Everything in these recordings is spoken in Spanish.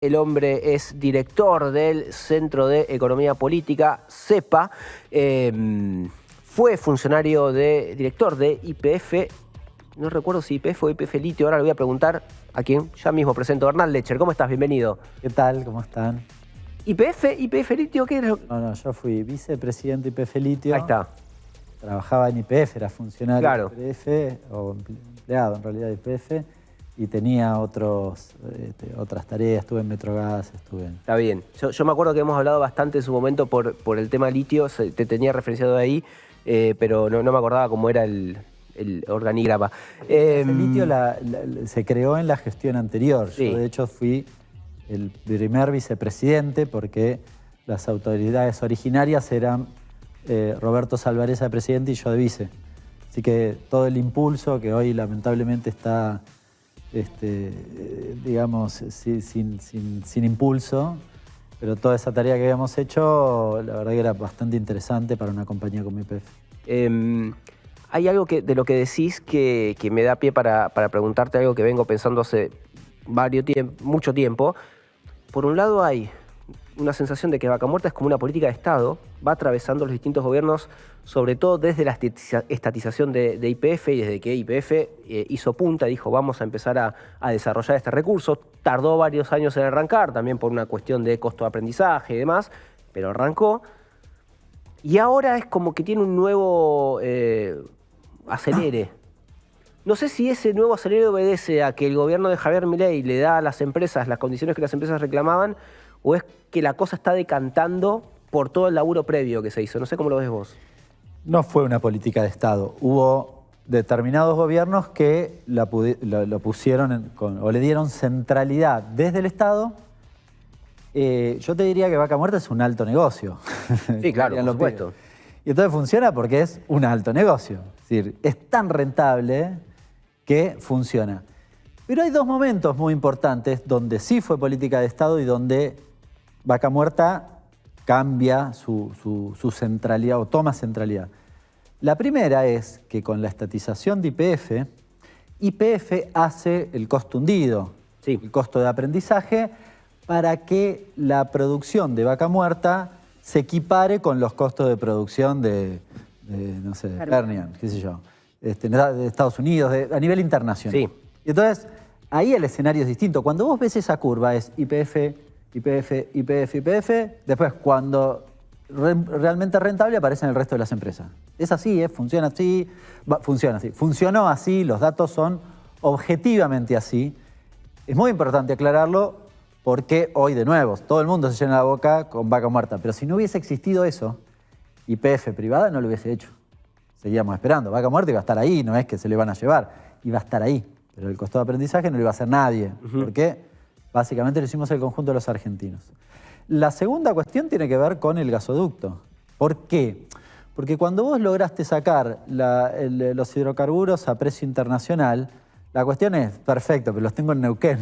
El hombre es director del Centro de Economía Política, CEPA. Fue funcionario director de YPF. No recuerdo si YPF o YPF Litio. Ahora le voy a preguntar a quien ya mismo presento. Hernán Lecher, ¿cómo estás? Bienvenido. ¿Qué tal? ¿Cómo están? ¿YPF Litio qué es? No, yo fui vicepresidente de YPF Litio. Ahí está. Trabajaba en YPF, era funcionario Claro. de YPF, o empleado en realidad de YPF, y tenía otras tareas. Estuve en Metrogas, estuve en... Está bien. Yo me acuerdo que hemos hablado bastante en su momento por el tema litio. Te tenía referenciado ahí, pero no me acordaba cómo era el organigrama. YPF Litio se creó en la gestión anterior. Sí. Yo, de hecho, fui el primer vicepresidente porque las autoridades originarias eran Roberto Salvarezza de presidente y yo de vice. Así que todo el impulso que hoy lamentablemente está, digamos, sin impulso, pero toda esa tarea que habíamos hecho, la verdad que era bastante interesante para una compañía como YPF. Hay algo de lo que decís que me da pie para preguntarte algo que vengo pensando hace mucho tiempo. Por un lado hay una sensación de que Vaca Muerta es como una política de Estado, va atravesando los distintos gobiernos, sobre todo desde la estatización de YPF, y desde que YPF hizo punta, dijo vamos a empezar a desarrollar este recurso. Tardó varios años en arrancar, también por una cuestión de costo de aprendizaje y demás, pero arrancó. Y ahora es como que tiene un nuevo acelere. No sé si ese nuevo acelere obedece a que el gobierno de Javier Milei le da a las empresas las condiciones que las empresas reclamaban, o es que la cosa está decantando por todo el laburo previo que se hizo. No sé cómo lo ves vos. No fue una política de Estado. Hubo determinados gobiernos que lo pusieron o le dieron centralidad desde el Estado. Yo te diría que Vaca Muerta es un alto negocio. Sí, claro, por supuesto. Y entonces funciona porque es un alto negocio. Es decir, es tan rentable que funciona. Pero hay dos momentos muy importantes donde sí fue política de Estado y donde Vaca Muerta cambia su centralidad o toma centralidad. La primera es que con la estatización de YPF hace el costo hundido, sí, el costo de aprendizaje, para que la producción de Vaca Muerta se equipare con los costos de producción de no sé, de Permian, qué sé yo, de Estados Unidos, a nivel internacional. Sí. Y entonces, ahí el escenario es distinto. Cuando vos ves esa curva, es YPF, después cuando realmente rentable aparecen el resto de las empresas. Es así, funciona así, funciona así. Funcionó así, los datos son objetivamente así. Es muy importante aclararlo porque hoy, de nuevo, todo el mundo se llena la boca con Vaca Muerta. Pero si no hubiese existido eso, YPF privada no lo hubiese hecho. Seguíamos esperando. Vaca Muerta iba a estar ahí, no es que se le van a llevar. Iba a estar ahí. Pero el costo de aprendizaje no lo iba a hacer nadie. Porque básicamente lo hicimos el conjunto de los argentinos. La segunda cuestión tiene que ver con el gasoducto. ¿Por qué? Porque cuando vos lograste sacar los hidrocarburos a precio internacional, la cuestión es, perfecto, pero los tengo en Neuquén.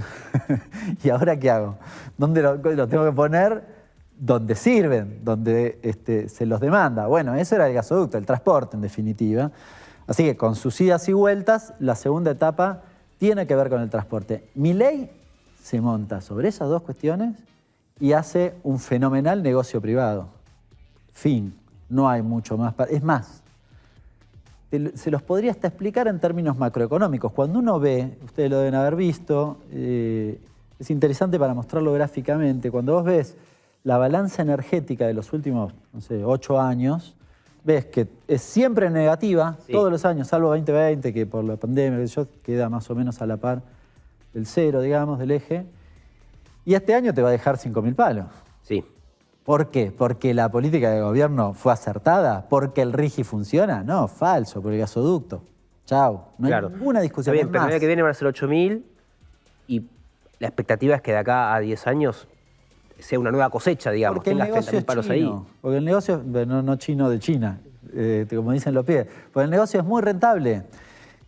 ¿Y ahora qué hago? ¿Dónde los tengo que poner? Donde sirven, donde se los demanda. Bueno, eso era el gasoducto, el transporte en definitiva. Así que con sus idas y vueltas, la segunda etapa tiene que ver con el transporte. Milei se monta sobre esas dos cuestiones y hace un fenomenal negocio privado. Fin, no hay mucho más. Es más, se los podría hasta explicar en términos macroeconómicos. Cuando uno ve, ustedes lo deben haber visto, es interesante para mostrarlo gráficamente. Cuando vos ves la balanza energética de los últimos, no sé, 8 años, ves que es siempre negativa, sí, todos los años, salvo 2020, que por la pandemia, queda más o menos a la par del cero, digamos, del eje. Y este año te va a dejar 5.000 palos. Sí. ¿Por qué? ¿Porque la política de gobierno fue acertada? ¿Porque el RIGI funciona? No, falso, por el gasoducto. Chau. No hay ninguna discusión. Está bien, pero el año que viene van a ser 8.000 y la expectativa es que de acá a 10 años sea una nueva cosecha, digamos. Porque el negocio es palos ahí. Porque el negocio, no chino de China, como dicen los pies. Porque el negocio es muy rentable.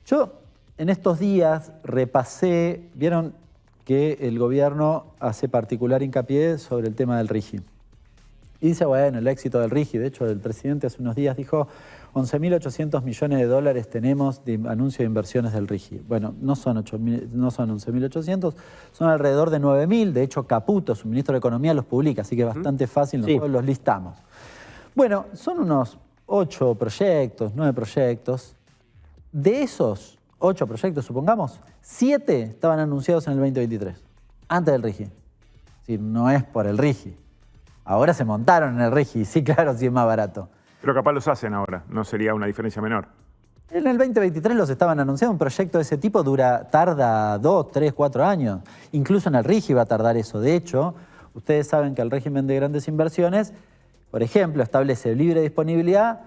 Yo en estos días repasé, vieron que el gobierno hace particular hincapié sobre el tema del RIGI. Y dice, bueno, el éxito del RIGI. De hecho, el presidente hace unos días dijo 11.800 millones de dólares tenemos de anuncio de inversiones del RIGI. Bueno, no son 11.800, son alrededor de 9.000. De hecho, Caputo, su ministro de Economía, los publica, así que es bastante fácil, nosotros los listamos. Bueno, son unos 8 proyectos, 9 proyectos. De esos 8 proyectos, supongamos, 7 estaban anunciados en el 2023, antes del RIGI. Es decir, no es por el RIGI. Ahora se montaron en el RIGI, sí, claro, sí es más barato. Pero capaz los hacen ahora, no sería una diferencia menor. En el 2023 los estaban anunciando. Un proyecto de ese tipo tarda 2, 3, 4 años. Incluso en el RIGI va a tardar eso. De hecho, ustedes saben que el régimen de grandes inversiones, por ejemplo, establece libre disponibilidad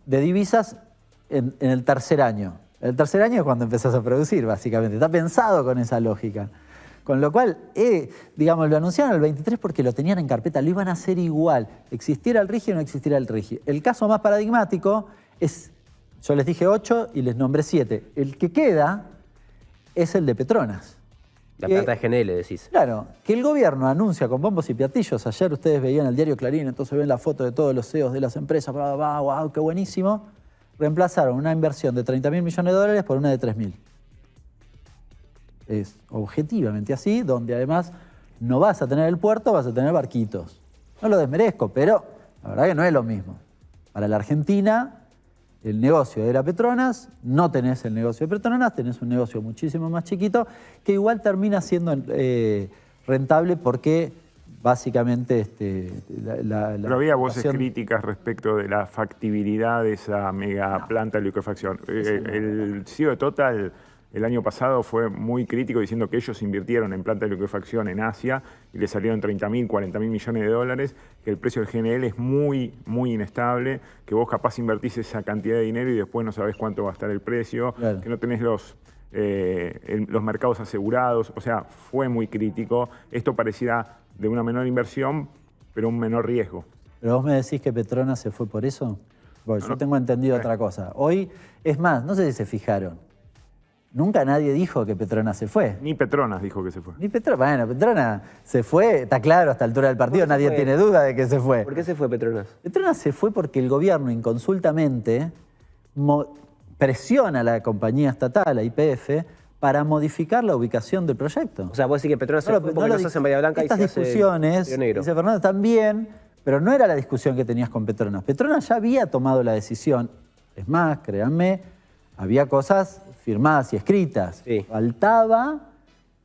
de divisas en el tercer año. El tercer año es cuando empezás a producir, básicamente. Está pensado con esa lógica. Con lo cual, digamos, lo anunciaron el 23 porque lo tenían en carpeta, lo iban a hacer igual, existiera el RIGI o no existiera el RIGI. El caso más paradigmático es, yo les dije 8 y les nombré 7. El que queda es el de Petronas. La planta de GNL, decís. Claro, que el gobierno anuncia con bombos y platillos. Ayer ustedes veían el diario Clarín, entonces ven la foto de todos los CEOs de las empresas, wow, qué buenísimo. Reemplazaron una inversión de 30.000 millones de dólares por una de 3.000. Es objetivamente así, donde además no vas a tener el puerto, vas a tener barquitos. No lo desmerezco, pero la verdad que no es lo mismo. Para la Argentina, el negocio era Petronas, no tenés el negocio de Petronas, tenés un negocio muchísimo más chiquito, que igual termina siendo rentable porque básicamente Pero había voces críticas respecto de la factibilidad de esa mega planta de liquefacción. El CEO de Total el año pasado fue muy crítico diciendo que ellos invirtieron en planta de liquefacción en Asia y le salieron 30.000, 40.000 millones de dólares, que el precio del GNL es muy, muy inestable, que vos capaz invertís esa cantidad de dinero y después no sabés cuánto va a estar el precio, claro, que no tenés los mercados asegurados. O sea, fue muy crítico. Esto pareciera de una menor inversión, pero un menor riesgo. ¿Pero vos me decís que Petronas se fue por eso? Porque yo tengo entendido otra cosa. Hoy, es más, no sé si se fijaron, nunca nadie dijo que Petronas se fue. Ni Petronas dijo que se fue. Ni Petronas. Bueno, Petronas se fue, está claro, a esta altura del partido nadie tiene duda de que se fue. ¿Por qué se fue Petronas? Petronas se fue porque el gobierno inconsultamente presiona a la compañía estatal, a YPF, para modificar la ubicación del proyecto. O sea, vos decís que Petronas se fue porque no se hace en Bahía Blanca y se hace discusiones, dice Fernando, también, pero no era la discusión que tenías con Petronas. Petronas ya había tomado la decisión. Es más, créanme, había cosas firmadas y escritas. Sí. Faltaba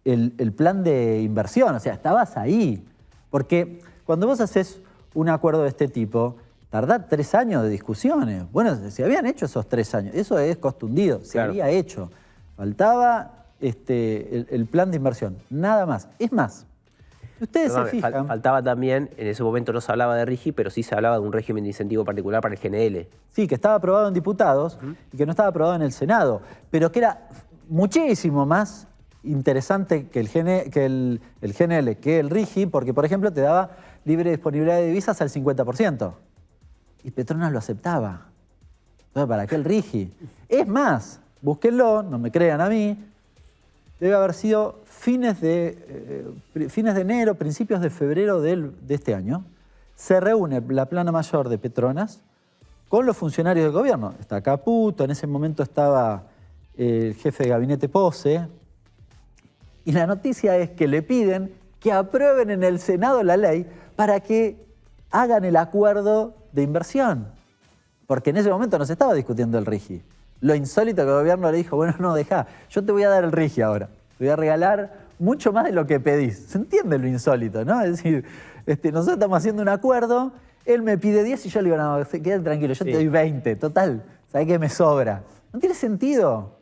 el plan de inversión, o sea, estabas ahí. Porque cuando vos haces un acuerdo de este tipo, tardá 3 años de discusiones. Bueno, se habían hecho esos 3 años, eso es costo hundido, se había hecho. Faltaba el plan de inversión, nada más. Es más, si ustedes se fijan... Faltaba también, en ese momento no se hablaba de RIGI, pero sí se hablaba de un régimen de incentivo particular para el GNL. Sí, que estaba aprobado en diputados y que no estaba aprobado en el Senado, pero que era muchísimo más interesante que el GNL, que el RIGI, porque, por ejemplo, te daba libre disponibilidad de divisas al 50%. Y Petronas lo aceptaba. Entonces, ¿para qué el RIGI? Es más, búsquenlo, no me crean a mí, debe haber sido fines de enero, principios de febrero de este año. Se reúne la plana mayor de Petronas con los funcionarios del gobierno. Está Caputo, en ese momento estaba el jefe de gabinete Pose. Y la noticia es que le piden que aprueben en el Senado la ley para que hagan el acuerdo de inversión. Porque en ese momento no se estaba discutiendo el RIGI. Lo insólito que el gobierno le dijo, bueno, no, dejá, yo te voy a dar el RIGI ahora. Te voy a regalar mucho más de lo que pedís. ¿Se entiende lo insólito, no? Es decir, nosotros estamos haciendo un acuerdo, él me pide 10 y yo le digo, no, quédate tranquilo, yo te doy 20. Total, ¿sabés qué me sobra? No tiene sentido.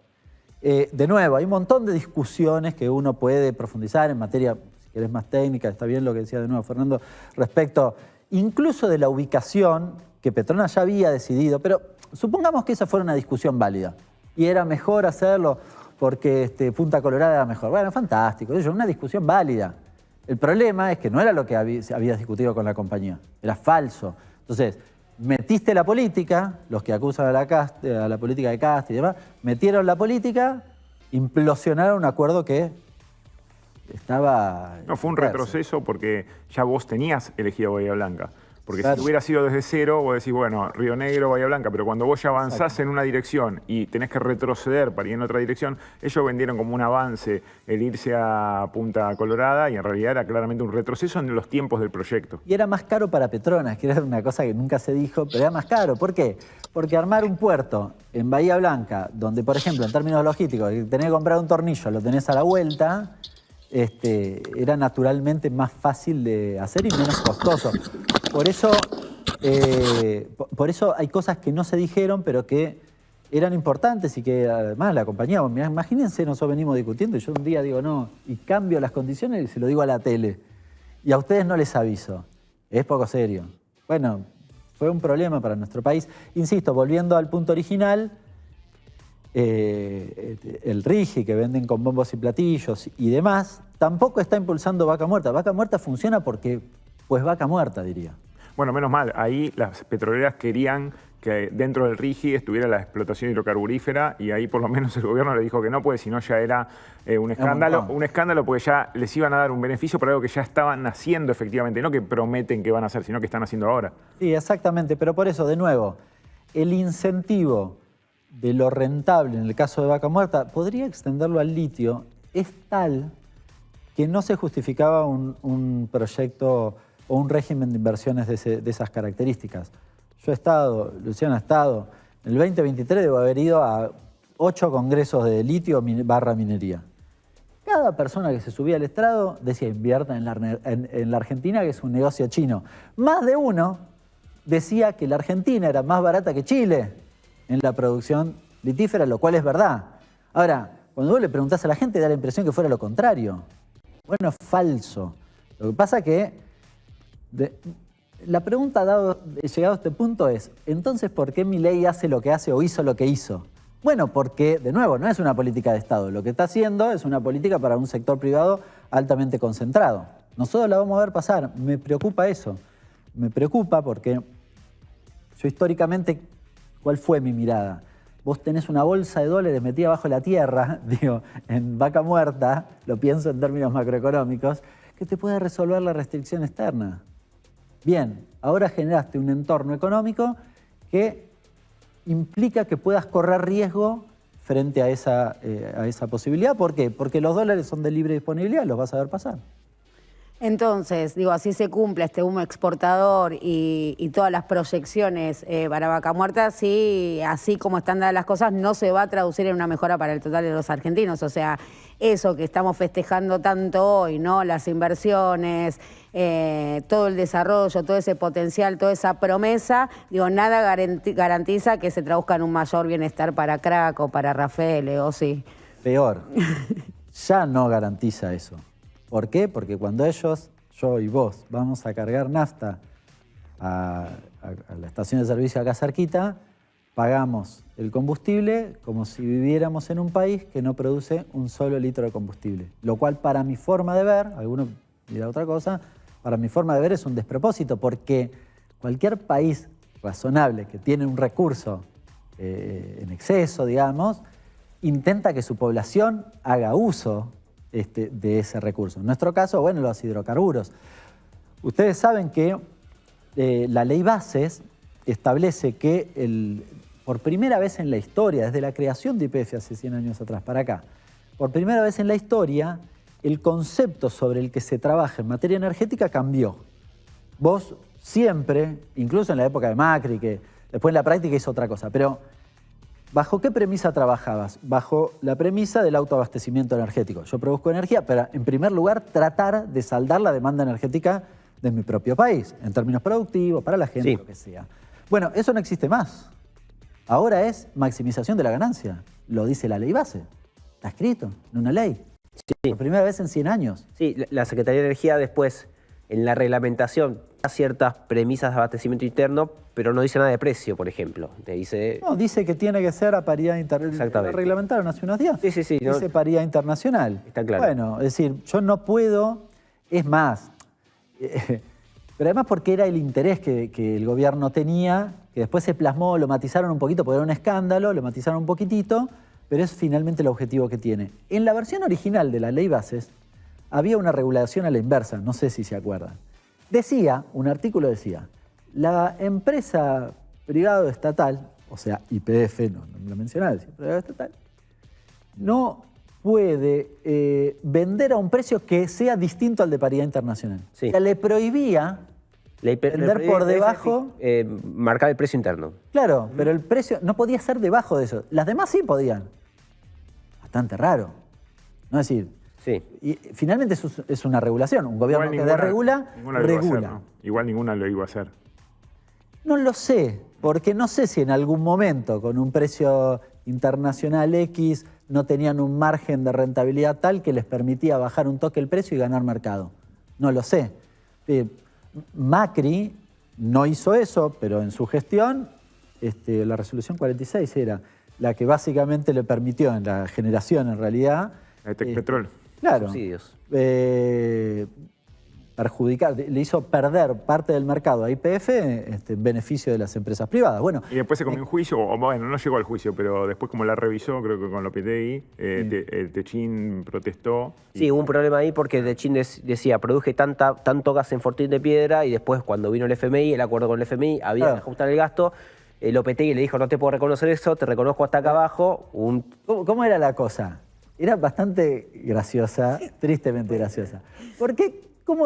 De nuevo, hay un montón de discusiones que uno puede profundizar en materia, si querés más técnica, está bien lo que decía de nuevo Fernando, respecto incluso de la ubicación que Petronas ya había decidido, pero supongamos que esa fuera una discusión válida y era mejor hacerlo porque Punta Colorada era mejor. Bueno, fantástico, eso es una discusión válida. El problema es que no era lo que habías discutido con la compañía, era falso. Entonces, metiste la política, los que acusan a la política de Cast y demás, metieron la política, implosionaron un acuerdo que estaba... No, fue un retroceso porque ya vos tenías elegido Bahía Blanca. Porque Claro. si hubiera sido desde cero, vos decís, bueno, Río Negro, Bahía Blanca, pero cuando vos ya avanzás en una dirección y tenés que retroceder para ir en otra dirección, ellos vendieron como un avance el irse a Punta Colorada y en realidad era claramente un retroceso en los tiempos del proyecto. Y era más caro para Petronas, que era una cosa que nunca se dijo, pero era más caro. ¿Por qué? Porque armar un puerto en Bahía Blanca, donde, por ejemplo, en términos logísticos, tenés que comprar un tornillo, lo tenés a la vuelta, era naturalmente más fácil de hacer y menos costoso. Por eso hay cosas que no se dijeron, pero que eran importantes y que además la compañía, imagínense, nosotros venimos discutiendo y yo un día digo no, y cambio las condiciones y se lo digo a la tele. Y a ustedes no les aviso. Es poco serio. Bueno, fue un problema para nuestro país. Insisto, volviendo al punto original, el RIGI que venden con bombos y platillos y demás, tampoco está impulsando Vaca Muerta. Vaca Muerta funciona porque, pues Vaca Muerta, diría. Bueno, menos mal, ahí las petroleras querían que dentro del RIGI estuviera la explotación hidrocarburífera y ahí por lo menos el gobierno le dijo que no, pues si no ya era un escándalo porque ya les iban a dar un beneficio por algo que ya estaban haciendo efectivamente, no que prometen que van a hacer, sino que están haciendo ahora. Sí, exactamente, pero por eso, de nuevo, el incentivo de lo rentable en el caso de Vaca Muerta, podría extenderlo al litio, es tal que no se justificaba un proyecto o un régimen de inversiones de esas características. Yo he estado, Luciano ha estado, en el 2023 debo haber ido a 8 congresos de litio barra minería. Cada persona que se subía al estrado decía, invierta en la Argentina, que es un negocio chino. Más de uno decía que la Argentina era más barata que Chile en la producción litífera, lo cual es verdad. Ahora, cuando vos le preguntás a la gente, da la impresión que fuera lo contrario. Bueno, es falso. Lo que pasa que la pregunta, llegado a este punto, es, entonces, ¿por qué Milei hace lo que hace o hizo lo que hizo? Bueno, porque, de nuevo, no es una política de Estado. Lo que está haciendo es una política para un sector privado altamente concentrado. Nosotros la vamos a ver pasar. Me preocupa eso. Me preocupa porque yo históricamente, ¿cuál fue mi mirada? Vos tenés una bolsa de dólares metida bajo la tierra, digo, en Vaca Muerta, lo pienso en términos macroeconómicos, que te puede resolver la restricción externa. Bien, ahora generaste un entorno económico que implica que puedas correr riesgo frente a esa posibilidad. ¿Por qué? Porque los dólares son de libre disponibilidad, los vas a ver pasar. Entonces, digo, así se cumple este humo exportador y todas las proyecciones para Vaca Muerta, sí, así como están dadas las cosas, no se va a traducir en una mejora para el total de los argentinos. O sea, eso que estamos festejando tanto hoy, ¿no? Las inversiones, todo el desarrollo, todo ese potencial, toda esa promesa, digo, nada garantiza que se traduzca en un mayor bienestar para Craco, para Rafael, ¿o sí? Peor, ya no garantiza eso. ¿Por qué? Porque cuando ellos, yo y vos, vamos a cargar nafta a la estación de servicio acá cerquita, pagamos el combustible como si viviéramos en un país que no produce un solo litro de combustible. Lo cual, para mi forma de ver, alguno dirá otra cosa, para mi forma de ver es un despropósito, porque cualquier país razonable que tiene un recurso en exceso, digamos, intenta que su población haga uso de ese recurso. En nuestro caso, bueno, los hidrocarburos. Ustedes saben que la ley Bases establece que por primera vez en la historia, desde la creación de YPF hace 100 años atrás para acá, por primera vez en la historia, el concepto sobre el que se trabaja en materia energética cambió. Vos siempre, incluso en la época de Macri, que después en la práctica hizo otra cosa, pero ¿bajo qué premisa trabajabas? Bajo la premisa del autoabastecimiento energético. Yo produzco energía, pero en primer lugar tratar de saldar la demanda energética de mi propio país, en términos productivos, para la gente, sí, lo que sea. Bueno, eso no existe más. Ahora es maximización de la ganancia. Lo dice la ley base. Está escrito en una ley. Sí. Por primera vez en 100 años. Sí, la Secretaría de Energía después, en la reglamentación, da ciertas premisas de abastecimiento interno, pero no dice nada de precio, por ejemplo. No, dice que tiene que ser a paridad internacional. Exactamente. Lo reglamentaron hace unos días. Sí, sí, sí. Dice paridad internacional. Está claro. Bueno, es decir, yo no puedo, es más, pero además porque era el interés que el gobierno tenía, que después se plasmó, lo matizaron un poquito, porque era un escándalo, lo matizaron un poquitito, pero es finalmente el objetivo que tiene. En la versión original de la ley Bases había una regulación a la inversa, no sé si se acuerdan. Un artículo decía, La empresa privado estatal, o sea, YPF, no lo mencionaba, es privado estatal, no puede vender a un precio que sea distinto al de paridad internacional. Sí. O sea, le prohibía vender por debajo. Marcar el precio interno. Claro, pero el precio no podía ser debajo de eso. Las demás sí podían. Bastante raro. No es decir, Sí. y finalmente es una regulación. Un gobierno que desregula, regula. ¿no? Igual ninguna lo iba a hacer. No lo sé, porque no sé si en algún momento con un precio internacional X no tenían un margen de rentabilidad tal que les permitía bajar un toque el precio y ganar mercado. No lo sé. Macri no hizo eso, pero en su gestión la resolución 46 era la que básicamente le permitió en la generación, en realidad... La de Tecpetrol. Claro. Subsidios. Perjudicar, le hizo perder parte del mercado a YPF en beneficio de las empresas privadas. Bueno, Y después se comió un juicio, o bueno, no llegó al juicio, pero después como la revisó, creo que con Lopetegui, Techin protestó. Sí, hubo un problema ahí porque Techin decía, produje tanto gas en Fortín de Piedra y después cuando vino el FMI, el acuerdo con el FMI, había que ajustar el gasto. Lopetegui le dijo, no te puedo reconocer eso, te reconozco hasta acá abajo. ¿Cómo era la cosa? Era bastante graciosa, tristemente graciosa. Porque,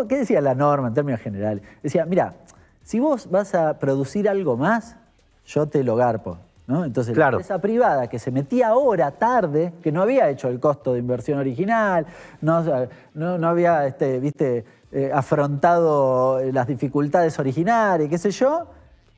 ¿qué decía la norma en términos generales? Decía, mira, si vos vas a producir algo más, yo te lo garpo, ¿no? Entonces, la empresa privada que se metía ahora, tarde, que no había hecho el costo de inversión original, no había afrontado las dificultades originarias, qué sé yo,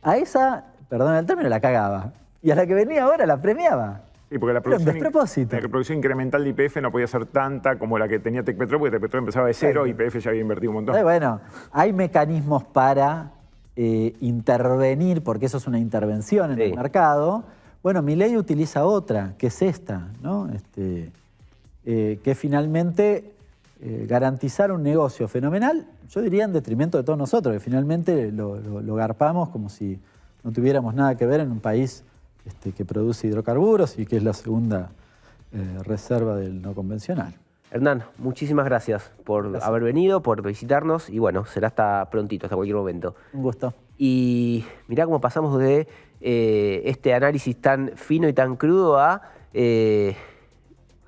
a esa, perdón el término, la cagaba. Y a la que venía ahora la premiaba. Sí, porque la producción incremental de YPF no podía ser tanta como la que tenía Tecpetrol, porque Tecpetrol empezaba de cero y YPF ya había invertido un montón. Bueno, hay mecanismos para intervenir, porque eso es una intervención en el mercado. Bueno, Milei utiliza otra, que es esta, ¿no? Que finalmente garantizar un negocio fenomenal, yo diría en detrimento de todos nosotros, que finalmente lo garpamos como si no tuviéramos nada que ver en un país que produce hidrocarburos y que es la segunda reserva del no convencional. Hernán, muchísimas gracias por haber venido, por visitarnos y bueno, será hasta prontito, hasta cualquier momento. Un gusto. Y mirá cómo pasamos de este análisis tan fino y tan crudo a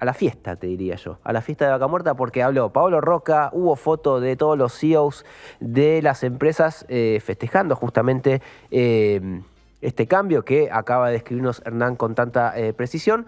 la fiesta, te diría yo, a la fiesta de Vaca Muerta, porque habló Pablo Roca, hubo foto de todos los CEOs de las empresas festejando justamente este cambio que acaba de describirnos Hernán con tanta precisión,